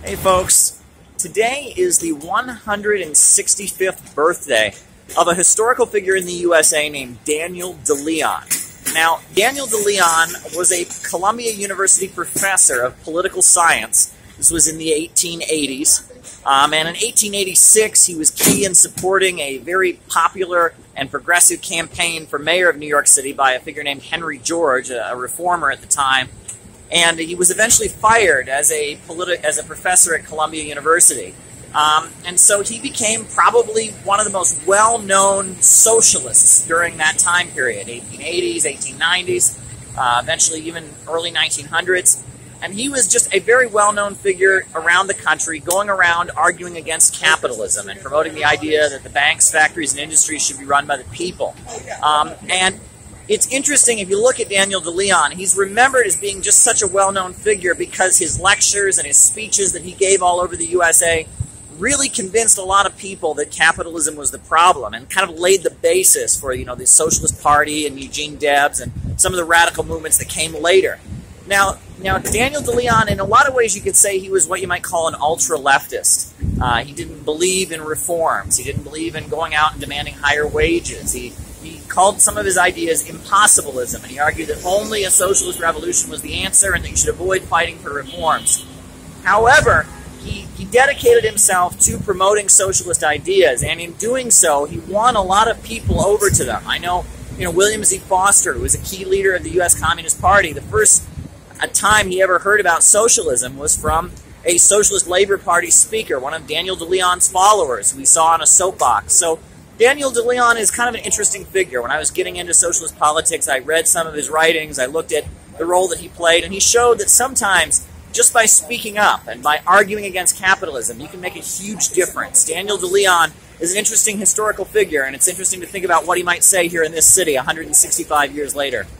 Hey folks, today is the 165th birthday of a historical figure in the USA named Daniel DeLeon. Now, Daniel DeLeon was a Columbia University professor of political science. This was in the 1880s. And in 1886, he was key in supporting a very popular and progressive campaign for mayor of New York City by a figure named Henry George, a reformer at the time. And he was eventually fired as a professor at Columbia University. And so he became probably one of the most well-known socialists during that time period, 1880s, 1890s, eventually even early 1900s. And he was just a very well-known figure around the country, going around arguing against capitalism and promoting the idea that the banks, factories, and industries should be run by the people. And it's interesting, if you look at Daniel DeLeon, he's remembered as being just such a well-known figure because his lectures and his speeches that he gave all over the USA really convinced a lot of people that capitalism was the problem and kind of laid the basis for, the Socialist Party and Eugene Debs and some of the radical movements that came later. Now, Daniel DeLeon, in a lot of ways you could say he was what you might call an ultra-leftist. He didn't believe in reforms. He didn't believe in going out and demanding higher wages. He called some of his ideas impossibilism, and he argued that only a socialist revolution was the answer and that you should avoid fighting for reforms. However, he dedicated himself to promoting socialist ideas, and in doing so, he won a lot of people over to them. I know, William Z. Foster, who was a key leader of the U.S. Communist Party, the first time he ever heard about socialism was from a Socialist Labor Party speaker, one of Daniel DeLeon's followers, who we saw on a soapbox. So Daniel DeLeon is kind of an interesting figure. When I was getting into socialist politics, I read some of his writings, I looked at the role that he played, and he showed that sometimes just by speaking up and by arguing against capitalism, you can make a huge difference. Daniel DeLeon is an interesting historical figure, and it's interesting to think about what he might say here in this city 165 years later.